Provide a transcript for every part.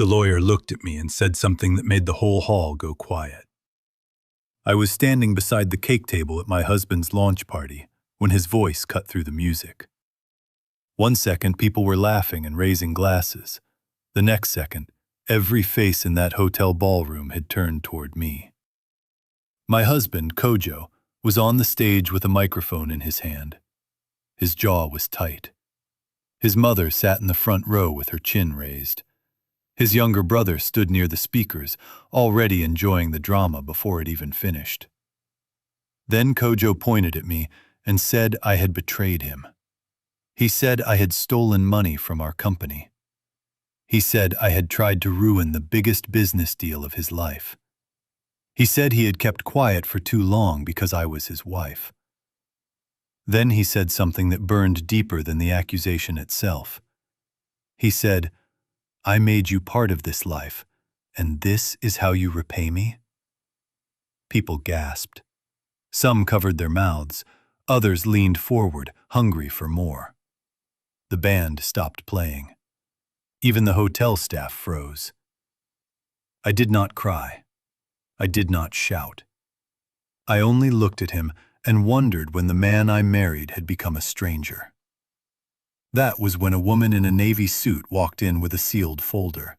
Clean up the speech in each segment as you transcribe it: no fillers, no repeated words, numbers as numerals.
The lawyer looked at me and said something that made the whole hall go quiet. I was standing beside the cake table at my husband's launch party when his voice cut through the music. One second, people were laughing and raising glasses. The next second, every face in that hotel ballroom had turned toward me. My husband, Kojo, was on the stage with a microphone in his hand. His jaw was tight. His mother sat in the front row with her chin raised. His younger brother stood near the speakers, already enjoying the drama before it even finished. Then Kojo pointed at me and said I had betrayed him. He said I had stolen money from our company. He said I had tried to ruin the biggest business deal of his life. He said he had kept quiet for too long because I was his wife. Then he said something that burned deeper than the accusation itself. He said, "I made you part of this life, and this is how you repay me?" People gasped. Some covered their mouths. Others leaned forward, hungry for more. The band stopped playing. Even the hotel staff froze. I did not cry. I did not shout. I only looked at him and wondered when the man I married had become a stranger. That was when a woman in a navy suit walked in with a sealed folder.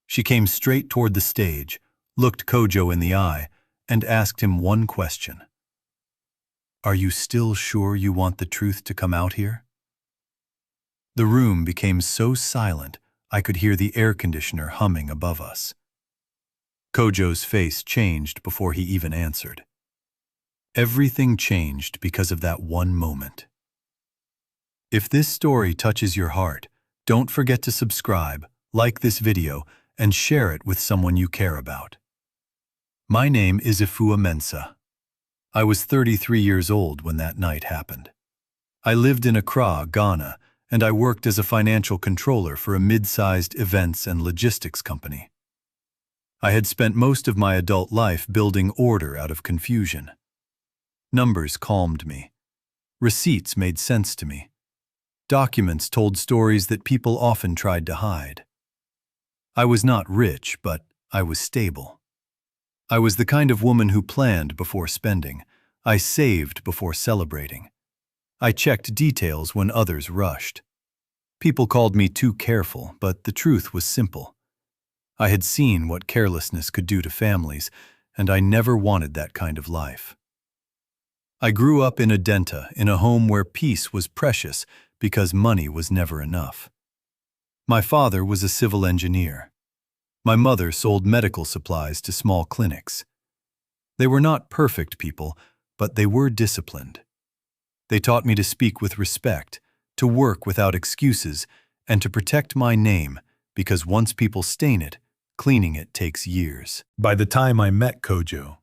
She came straight toward the stage, looked Kojo in the eye, and asked him one question. "Are you still sure you want the truth to come out here?" The room became so silent I could hear the air conditioner humming above us. Kojo's face changed before he even answered. Everything changed because of that one moment. If this story touches your heart, don't forget to subscribe, like this video, and share it with someone you care about. My name is Ephua Mensah. I was 33 years old when that night happened. I lived in Accra, Ghana, and I worked as a financial controller for a mid-sized events and logistics company. I had spent most of my adult life building order out of confusion. Numbers calmed me. Receipts made sense to me. Documents told stories that people often tried to hide. I was not rich, but I was stable. I was the kind of woman who planned before spending. I saved before celebrating. I checked details when others rushed. People called me too careful, but the truth was simple. I had seen what carelessness could do to families, and I never wanted that kind of life. I grew up in Adenta, in a home where peace was precious because money was never enough. My father was a civil engineer. My mother sold medical supplies to small clinics. They were not perfect people, but they were disciplined. They taught me to speak with respect, to work without excuses, and to protect my name, because once people stain it, cleaning it takes years. By the time I met Kojo,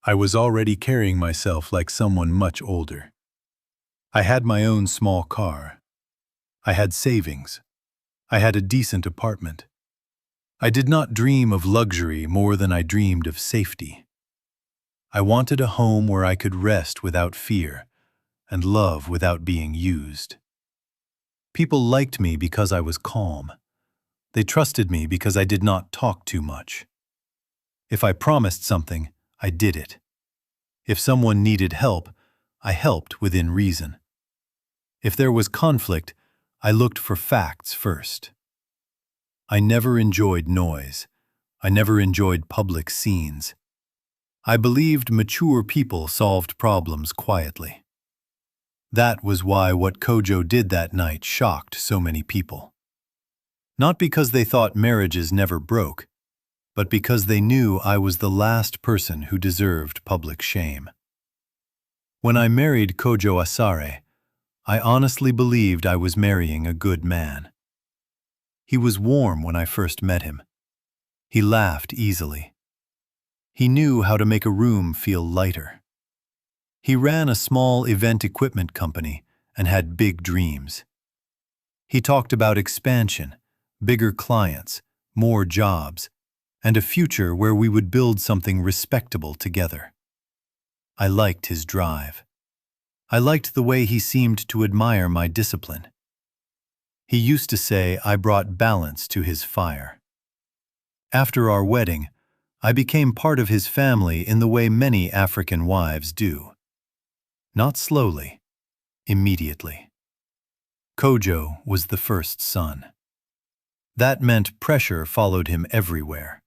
I was already carrying myself like someone much older. I had my own small car. I had savings. I had a decent apartment. I did not dream of luxury more than I dreamed of safety. I wanted a home where I could rest without fear and love without being used. People liked me because I was calm. They trusted me because I did not talk too much. If I promised something, I did it. If someone needed help, I helped within reason. If there was conflict, I looked for facts first. I never enjoyed noise. I never enjoyed public scenes. I believed mature people solved problems quietly. That was why what Kojo did that night shocked so many people. Not because they thought marriages never broke, but because they knew I was the last person who deserved public shame. When I married Kojo Asare, I honestly believed I was marrying a good man. He was warm when I first met him. He laughed easily. He knew how to make a room feel lighter. He ran a small event equipment company and had big dreams. He talked about expansion, bigger clients, more jobs, and a future where we would build something respectable together. I liked his drive. I liked the way he seemed to admire my discipline. He used to say I brought balance to his fire. After our wedding, I became part of his family in the way many African wives do. Not slowly, immediately. Kojo was the first son. That meant pressure followed him everywhere.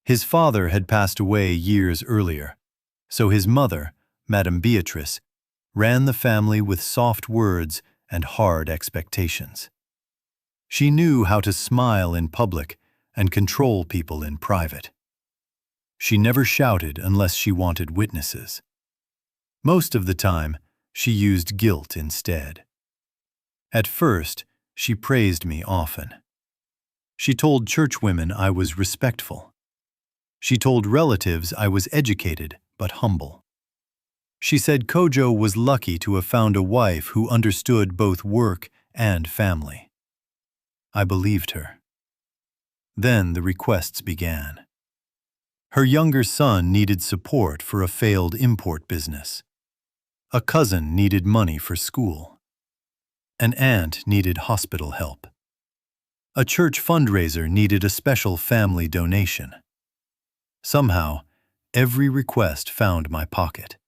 His father had passed away years earlier, so his mother, Madame Beatrice, ran the family with soft words and hard expectations. She knew how to smile in public and control people in private. She never shouted unless she wanted witnesses. Most of the time, she used guilt instead. At first, she praised me often. She told churchwomen I was respectful. She told relatives I was educated but humble. She said Kojo was lucky to have found a wife who understood both work and family. I believed her. Then the requests began. Her younger son needed support for a failed import business. A cousin needed money for school. An aunt needed hospital help. A church fundraiser needed a special family donation. Somehow, every request found my pocket.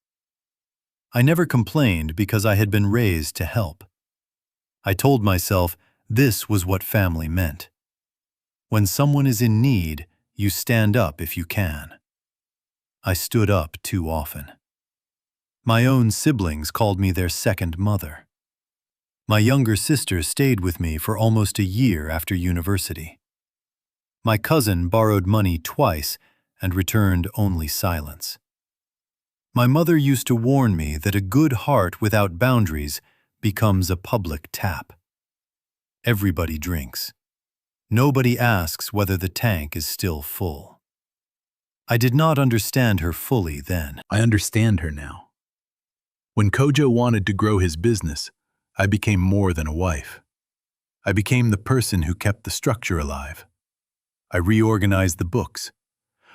I never complained because I had been raised to help. I told myself this was what family meant. When someone is in need, you stand up if you can. I stood up too often. My own siblings called me their second mother. My younger sister stayed with me for almost a year after university. My cousin borrowed money twice and returned only silence. My mother used to warn me that a good heart without boundaries becomes a public tap. Everybody drinks. Nobody asks whether the tank is still full. I did not understand her fully then. I understand her now. When Kojo wanted to grow his business, I became more than a wife. I became the person who kept the structure alive. I reorganized the books.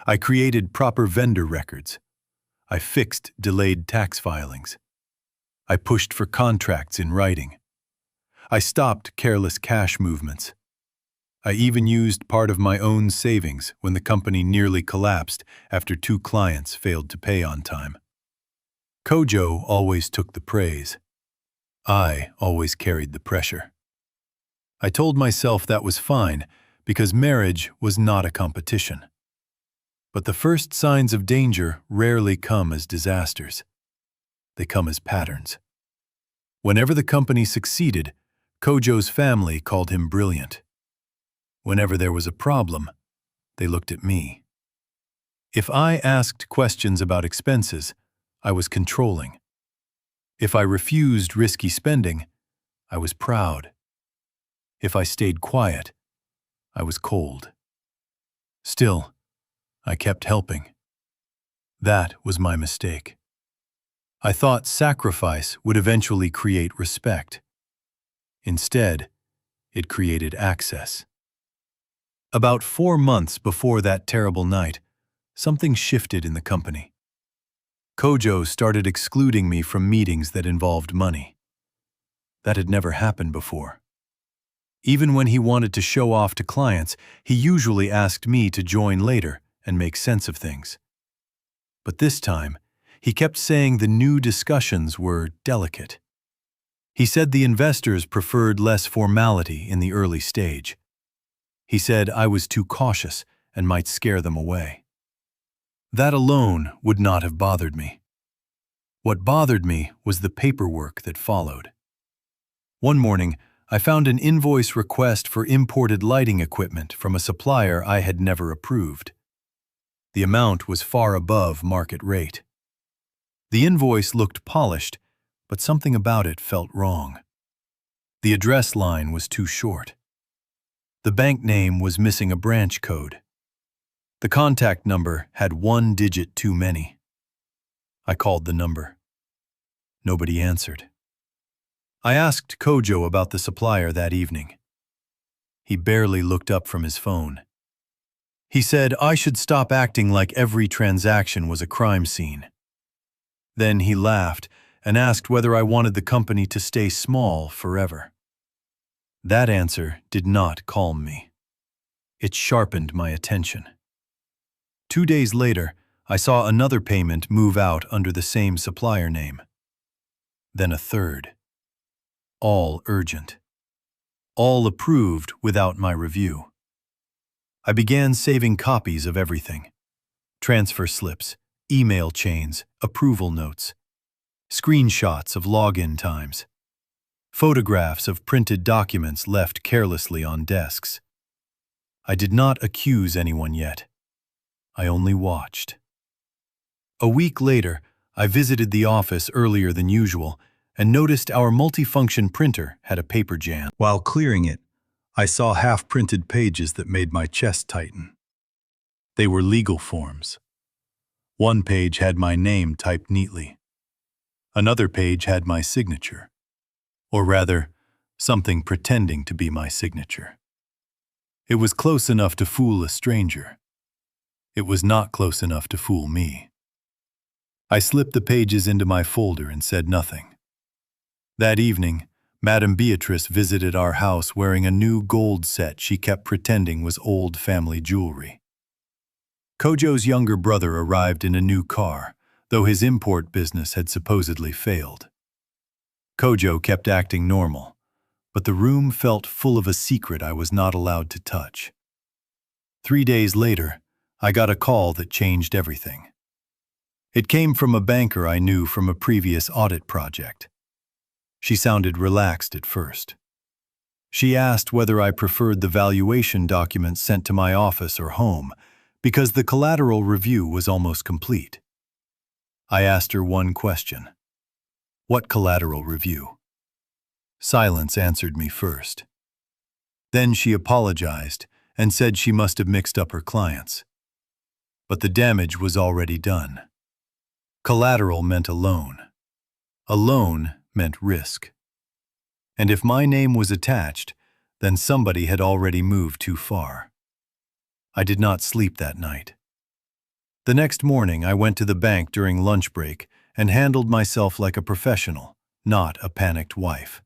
I created proper vendor records. I fixed delayed tax filings. I pushed for contracts in writing. I stopped careless cash movements. I even used part of my own savings when the company nearly collapsed after 2 clients failed to pay on time. Kojo always took the praise. I always carried the pressure. I told myself that was fine because marriage was not a competition. But the first signs of danger rarely come as disasters. They come as patterns. Whenever the company succeeded, Kojo's family called him brilliant. Whenever there was a problem, they looked at me. If I asked questions about expenses, I was controlling. If I refused risky spending, I was proud. If I stayed quiet, I was cold. Still, I kept helping. That was my mistake. I thought sacrifice would eventually create respect. Instead, it created access. About 4 months before that terrible night, something shifted in the company. Kojo started excluding me from meetings that involved money. That had never happened before. Even when he wanted to show off to clients, he usually asked me to join later and make sense of things. But this time, he kept saying the new discussions were delicate. He said the investors preferred less formality in the early stage. He said I was too cautious and might scare them away. That alone would not have bothered me. What bothered me was the paperwork that followed. One morning, I found an invoice request for imported lighting equipment from a supplier I had never approved. The amount was far above market rate. The invoice looked polished, but something about it felt wrong. The address line was too short. The bank name was missing a branch code. The contact number had 1 digit too many. I called the number. Nobody answered. I asked Kojo about the supplier that evening. He barely looked up from his phone. He said I should stop acting like every transaction was a crime scene. Then he laughed and asked whether I wanted the company to stay small forever. That answer did not calm me. It sharpened my attention. 2 days later, I saw another payment move out under the same supplier name. Then a third. All urgent. All approved without my review. I began saving copies of everything. Transfer slips, email chains, approval notes, screenshots of login times, photographs of printed documents left carelessly on desks. I did not accuse anyone yet. I only watched. A week later, I visited the office earlier than usual and noticed our multifunction printer had a paper jam. While clearing it, I saw half-printed pages that made my chest tighten. They were legal forms. One page had my name typed neatly. Another page had my signature. Or rather, something pretending to be my signature. It was close enough to fool a stranger. It was not close enough to fool me. I slipped the pages into my folder and said nothing. That evening, Madame Beatrice visited our house wearing a new gold set she kept pretending was old family jewelry. Kojo's younger brother arrived in a new car, though his import business had supposedly failed. Kojo kept acting normal, but the room felt full of a secret I was not allowed to touch. 3 days later, I got a call that changed everything. It came from a banker I knew from a previous audit project. She sounded relaxed at first. She asked whether I preferred the valuation documents sent to my office or home, because the collateral review was almost complete. I asked her one question. What collateral review? Silence answered me first. Then she apologized and said she must have mixed up her clients. But the damage was already done. Collateral meant a loan. A loan meant risk. And if my name was attached, then somebody had already moved too far. I did not sleep that night. The next morning, I went to the bank during lunch break and handled myself like a professional, not a panicked wife.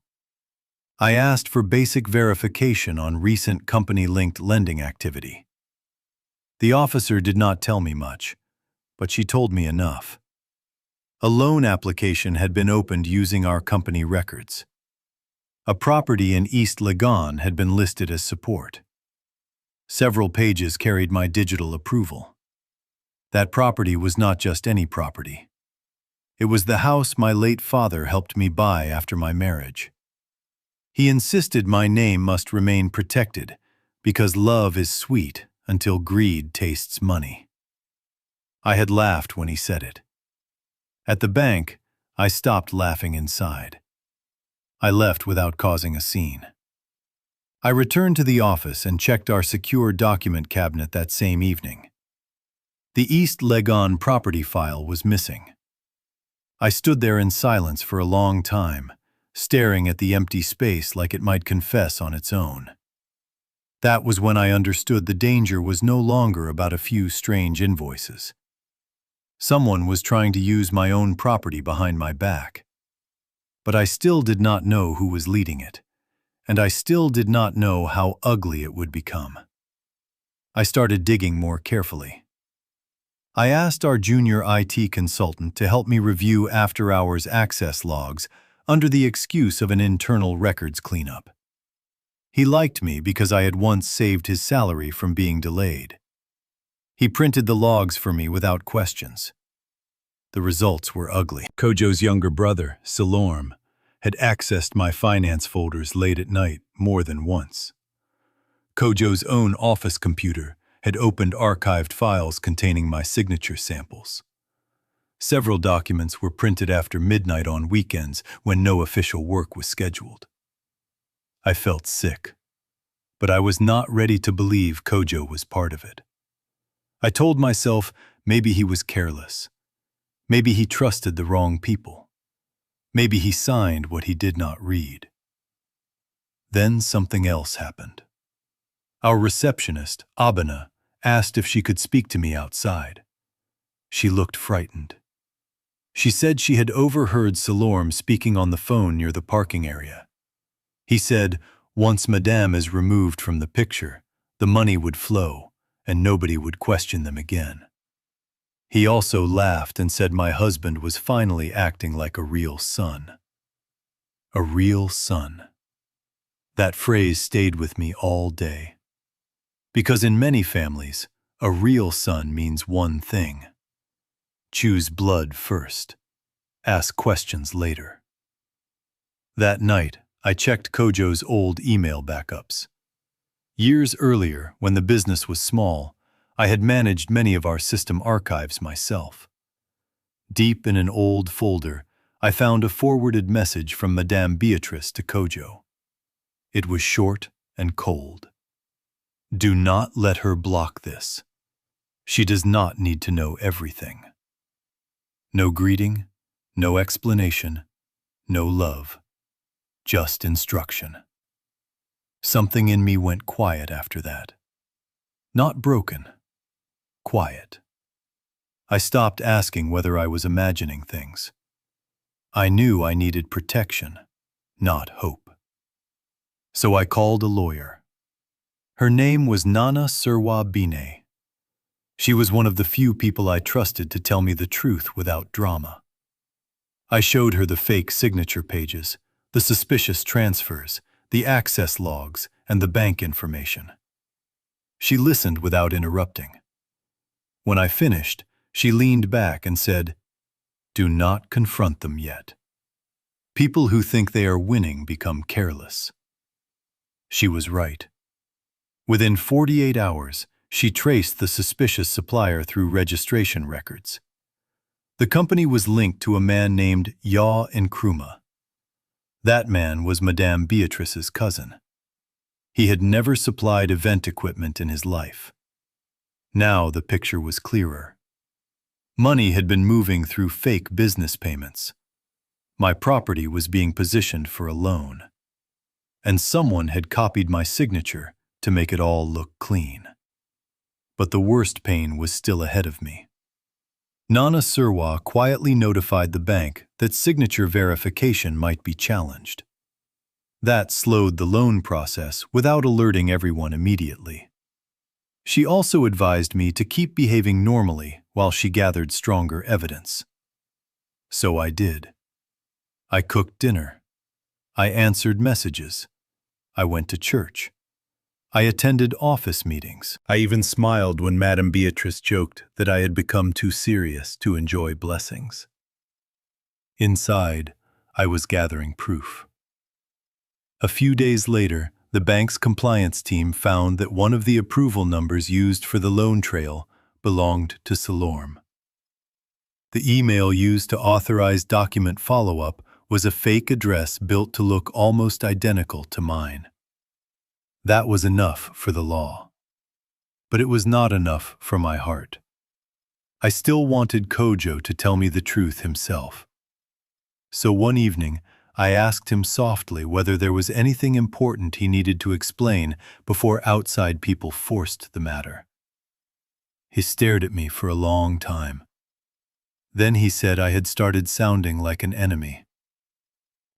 I asked for basic verification on recent company-linked lending activity. The officer did not tell me much, but she told me enough. A loan application had been opened using our company records. A property in East Legon had been listed as support. Several pages carried my digital approval. That property was not just any property. It was the house my late father helped me buy after my marriage. He insisted my name must remain protected because love is sweet until greed tastes money. I had laughed when he said it. At the bank, I stopped laughing inside. I left without causing a scene. I returned to the office and checked our secure document cabinet that same evening. The East Legon property file was missing. I stood there in silence for a long time, staring at the empty space like it might confess on its own. That was when I understood the danger was no longer about a few strange invoices. Someone was trying to use my own property behind my back. But I still did not know who was leading it, and I still did not know how ugly it would become. I started digging more carefully. I asked our junior IT consultant to help me review after-hours access logs under the excuse of an internal records cleanup. He liked me because I had once saved his salary from being delayed. He printed the logs for me without questions. The results were ugly. Kojo's younger brother, Salorm, had accessed my finance folders late at night more than once. Kojo's own office computer had opened archived files containing my signature samples. Several documents were printed after midnight on weekends when no official work was scheduled. I felt sick, but I was not ready to believe Kojo was part of it. I told myself maybe he was careless. Maybe he trusted the wrong people. Maybe he signed what he did not read. Then something else happened. Our receptionist, Abena, asked if she could speak to me outside. She looked frightened. She said she had overheard Salorm speaking on the phone near the parking area. He said, once Madame is removed from the picture, The money would flow, and nobody would question them again. He also laughed and said my husband was finally acting like a real son. A real son. That phrase stayed with me all day. Because in many families, a real son means one thing: choose blood first, ask questions later. That night, I checked Kojo's old email backups. Years earlier, when the business was small, I had managed many of our system archives myself. Deep in an old folder, I found a forwarded message from Madame Beatrice to Kojo. It was short and cold. Do not let her block this. She does not need to know everything. No greeting, no explanation, no love, just instruction. Something in me went quiet after that. Not broken, quiet. I stopped asking whether I was imagining things. I knew I needed protection, not hope. So I called a lawyer. Her name was Nana Surwa Bine. She was one of the few people I trusted to tell me the truth without drama. I showed her the fake signature pages, the suspicious transfers, the access logs, and the bank information. She listened without interrupting. When I finished, she leaned back and said, "Do not confront them yet. People who think they are winning become careless." She was right. Within 48 hours, she traced the suspicious supplier through registration records. The company was linked to a man named Ya Nkrumah. That man was Madame Beatrice's cousin. He had never supplied event equipment in his life. Now the picture was clearer. Money had been moving through fake business payments. My property was being positioned for a loan. And someone had copied my signature to make it all look clean. But the worst pain was still ahead of me. Nana Surwa quietly notified the bank that signature verification might be challenged. That slowed the loan process without alerting everyone immediately. She also advised me to keep behaving normally while she gathered stronger evidence. So I did. I cooked dinner. I answered messages. I went to church. I attended office meetings. I even smiled when Madame Beatrice joked that I had become too serious to enjoy blessings. Inside, I was gathering proof. A few days later, the bank's compliance team found that one of the approval numbers used for the loan trail belonged to Salorm. The email used to authorize document follow-up was a fake address built to look almost identical to mine. That was enough for the law. But it was not enough for my heart. I still wanted Kojo to tell me the truth himself. So one evening, I asked him softly whether there was anything important he needed to explain before outside people forced the matter. He stared at me for a long time. Then he said I had started sounding like an enemy.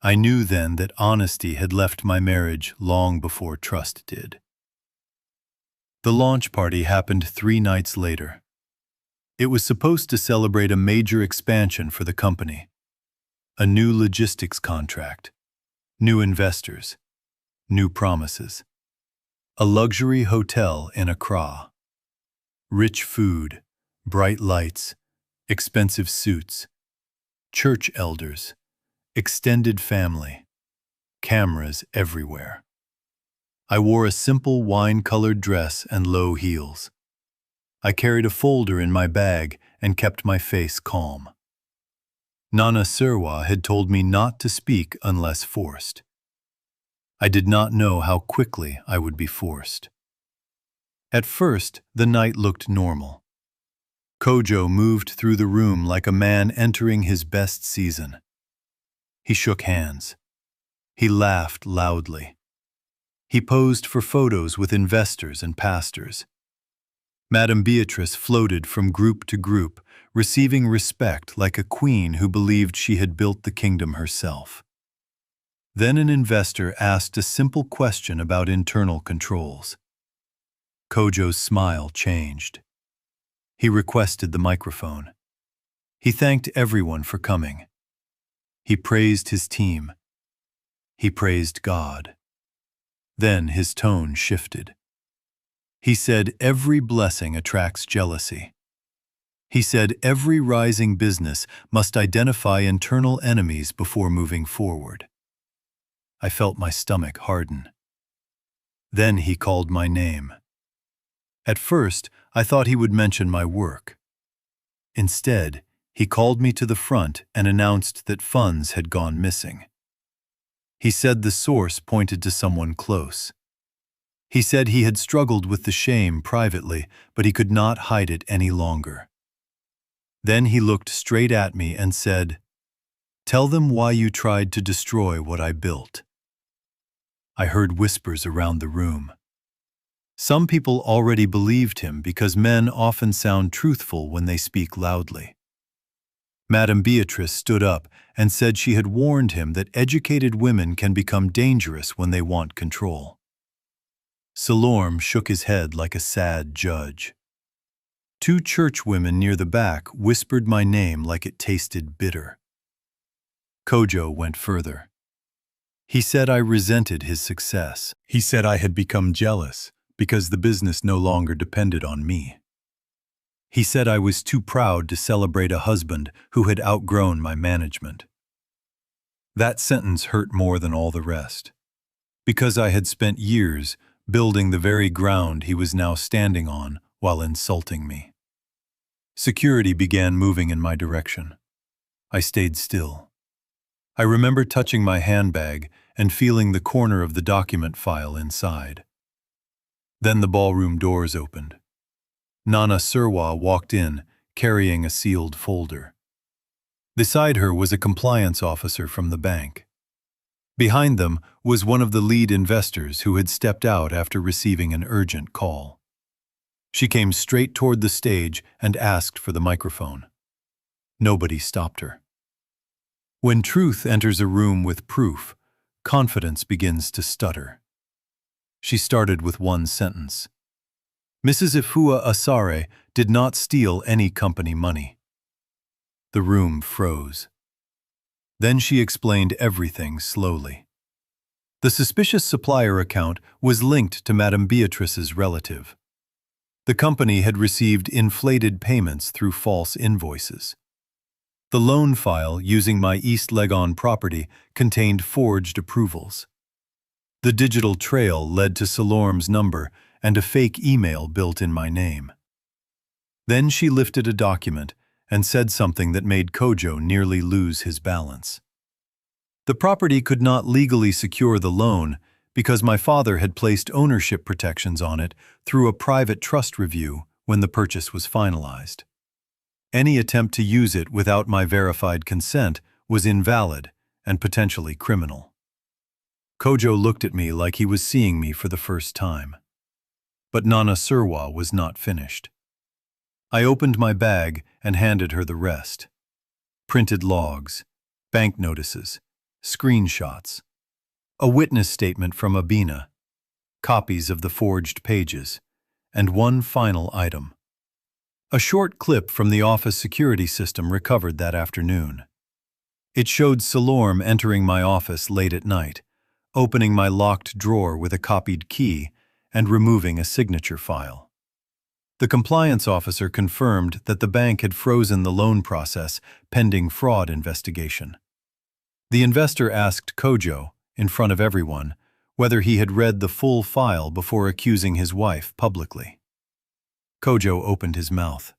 I knew then that honesty had left my marriage long before trust did. The launch party happened 3 nights later. It was supposed to celebrate a major expansion for the company. A new logistics contract, new investors, new promises. A luxury hotel in Accra. Rich food, bright lights, expensive suits, church elders, extended family, cameras everywhere. I wore a simple wine-colored dress and low heels. I carried a folder in my bag and kept my face calm. Nana Surwa had told me not to speak unless forced. I did not know how quickly I would be forced. At first, the night looked normal. Kojo moved through the room like a man entering his best season. He shook hands. He laughed loudly. He posed for photos with investors and pastors. Madame Beatrice floated from group to group, receiving respect like a queen who believed she had built the kingdom herself. Then an investor asked a simple question about internal controls. Kojo's smile changed. He requested the microphone. He thanked everyone for coming. He praised his team. He praised God. Then his tone shifted. He said every blessing attracts jealousy. He said every rising business must identify internal enemies before moving forward. I felt my stomach harden. Then he called my name. At first, I thought he would mention my work. Instead, he called me to the front and announced that funds had gone missing. He said the source pointed to someone close. He said he had struggled with the shame privately, but he could not hide it any longer. Then he looked straight at me and said, "Tell them why you tried to destroy what I built." I heard whispers around the room. Some people already believed him because men often sound truthful when they speak loudly. Madame Beatrice stood up and said she had warned him that educated women can become dangerous when they want control. Salorm shook his head like a sad judge. Two churchwomen near the back whispered my name like it tasted bitter. Kojo went further. He said I resented his success. He said I had become jealous because the business no longer depended on me. He said I was too proud to celebrate a husband who had outgrown my management. That sentence hurt more than all the rest, because I had spent years building the very ground he was now standing on while insulting me. Security began moving in my direction. I stayed still. I remember touching my handbag and feeling the corner of the document file inside. Then the ballroom doors opened. Nana Surwa walked in, carrying a sealed folder. Beside her was a compliance officer from the bank. Behind them was one of the lead investors who had stepped out after receiving an urgent call. She came straight toward the stage and asked for the microphone. Nobody stopped her. When truth enters a room with proof, confidence begins to stutter. She started with one sentence. Mrs. Ephua Asare did not steal any company money. The room froze. Then she explained everything slowly. The suspicious supplier account was linked to Madame Beatrice's relative. The company had received inflated payments through false invoices. The loan file using my East Legon property contained forged approvals. The digital trail led to Salorm's number and a fake email built in my name. Then she lifted a document and said something that made Kojo nearly lose his balance. The property could not legally secure the loan because my father had placed ownership protections on it through a private trust review when the purchase was finalized. Any attempt to use it without my verified consent was invalid and potentially criminal. Kojo looked at me like he was seeing me for the first time. But Nana Surwa was not finished. I opened my bag and handed her the rest. Printed logs, bank notices, screenshots, a witness statement from Abina, copies of the forged pages, and one final item. A short clip from the office security system recovered that afternoon. It showed Salorm entering my office late at night, opening my locked drawer with a copied key and removing a signature file. The compliance officer confirmed that the bank had frozen the loan process pending fraud investigation. The investor asked Kojo, in front of everyone, whether he had read the full file before accusing his wife publicly. Kojo opened his mouth.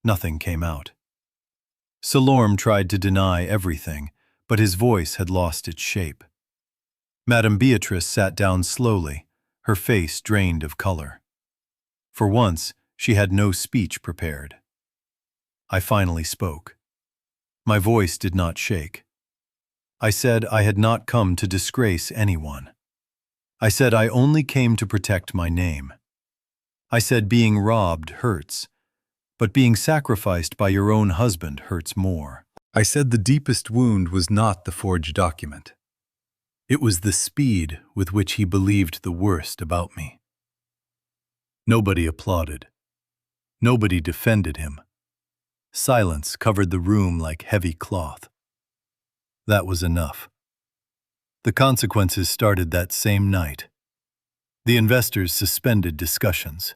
Nothing came out. Salorm tried to deny everything, but his voice had lost its shape. Madame Beatrice sat down slowly, her face drained of color. For once, she had no speech prepared. I finally spoke. My voice did not shake. I said I had not come to disgrace anyone. I said I only came to protect my name. I said being robbed hurts, but being sacrificed by your own husband hurts more. I said the deepest wound was not the forged document. It was the speed with which he believed the worst about me. Nobody applauded. Nobody defended him. Silence covered the room like heavy cloth. That was enough. The consequences started that same night. The investors suspended discussions.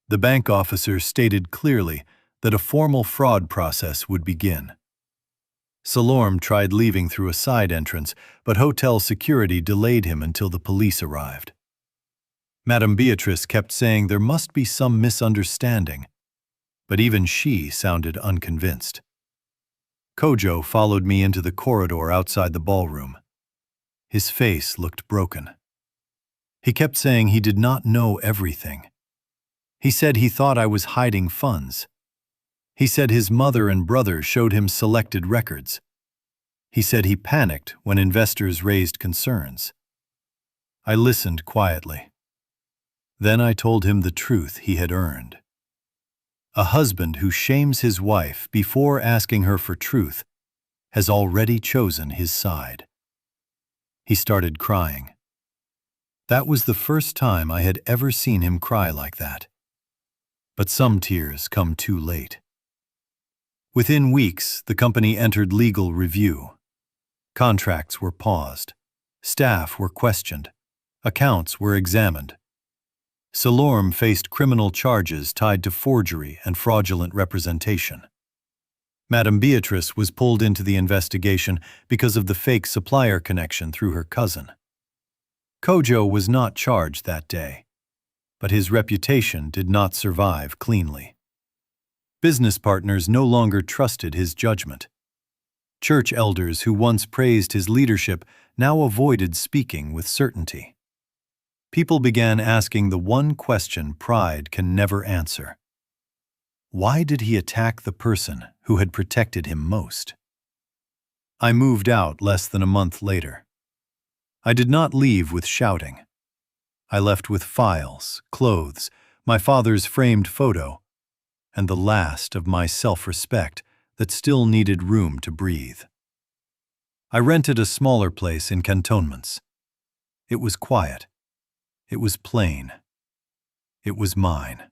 The bank officer stated clearly that a formal fraud process would begin. Salorm tried leaving through a side entrance, but hotel security delayed him until the police arrived. Madame Beatrice kept saying there must be some misunderstanding, but even she sounded unconvinced. Kojo followed me into the corridor outside the ballroom. His face looked broken. He kept saying he did not know everything. He said he thought I was hiding funds. He said his mother and brother showed him selected records. He said he panicked when investors raised concerns. I listened quietly. Then I told him the truth he had earned. A husband who shames his wife before asking her for truth has already chosen his side. He started crying. That was the first time I had ever seen him cry like that. But some tears come too late. Within weeks, the company entered legal review. Contracts were paused. Staff were questioned. Accounts were examined. Salorm faced criminal charges tied to forgery and fraudulent representation. Madame Beatrice was pulled into the investigation because of the fake supplier connection through her cousin. Kojo was not charged that day, but his reputation did not survive cleanly. Business partners no longer trusted his judgment. Church elders who once praised his leadership now avoided speaking with certainty. People began asking the one question pride can never answer. Why did he attack the person who had protected him most? I moved out less than a month later. I did not leave with shouting. I left with files, clothes, my father's framed photo, and the last of my self-respect that still needed room to breathe. I rented a smaller place in cantonments. It was quiet. It was plain. It was mine.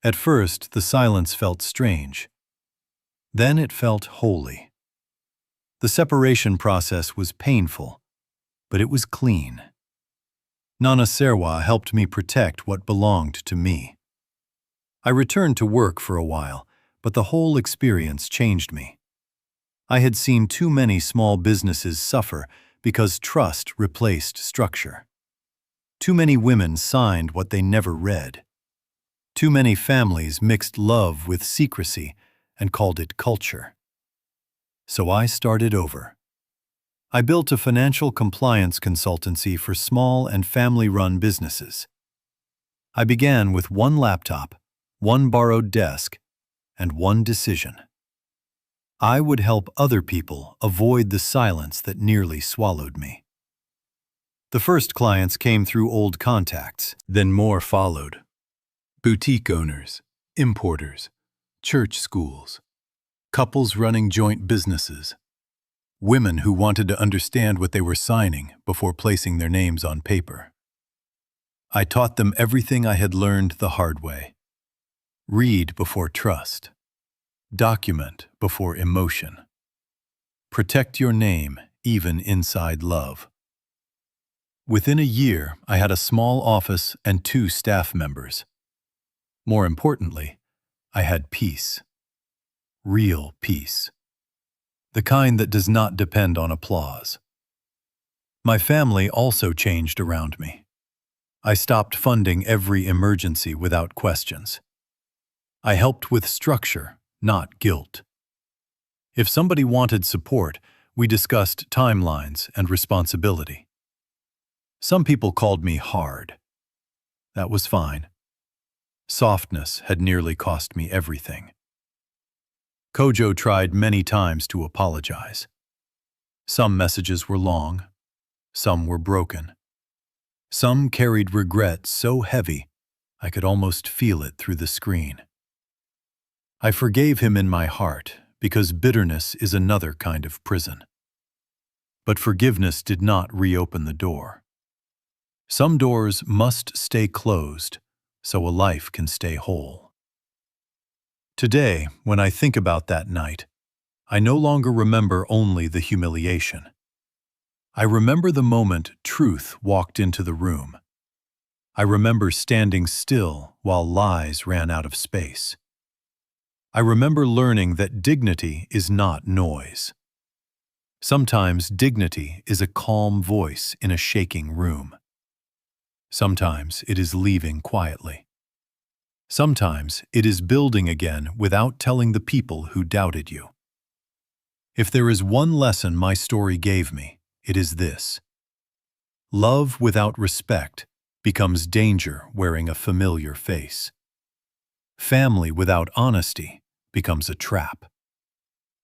At first, the silence felt strange. Then it felt holy. The separation process was painful, but it was clean. Nana Serwa helped me protect what belonged to me. I returned to work for a while, but the whole experience changed me. I had seen too many small businesses suffer because trust replaced structure. Too many women signed what they never read. Too many families mixed love with secrecy and called it culture. So I started over. I built a financial compliance consultancy for small and family-run businesses. I began with one laptop, one borrowed desk, and one decision. I would help other people avoid the silence that nearly swallowed me. The first clients came through old contacts, then more followed. Boutique owners, importers, church schools, couples running joint businesses, women who wanted to understand what they were signing before placing their names on paper. I taught them everything I had learned the hard way. Read before trust. Document before emotion. Protect your name, even inside love. Within a year, I had a small office and 2 staff members. More importantly, I had peace. Real peace. The kind that does not depend on applause. My family also changed around me. I stopped funding every emergency without questions. I helped with structure, not guilt. If somebody wanted support, we discussed timelines and responsibility. Some people called me hard. That was fine. Softness had nearly cost me everything. Kojo tried many times to apologize. Some messages were long. Some were broken. Some carried regret so heavy I could almost feel it through the screen. I forgave him in my heart because bitterness is another kind of prison. But forgiveness did not reopen the door. Some doors must stay closed so a life can stay whole. Today, when I think about that night, I no longer remember only the humiliation. I remember the moment truth walked into the room. I remember standing still while lies ran out of space. I remember learning that dignity is not noise. Sometimes dignity is a calm voice in a shaking room. Sometimes it is leaving quietly. Sometimes it is building again without telling the people who doubted you. If there is one lesson my story gave me, it is this: love without respect becomes danger wearing a familiar face. Family without honesty becomes a trap.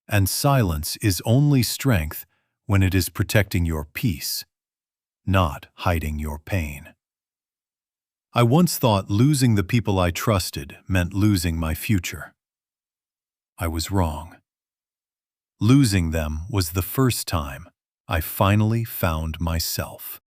And silence is only strength when it is protecting your peace, not hiding your pain. I once thought losing the people I trusted meant losing my future. I was wrong. Losing them was the first time I finally found myself.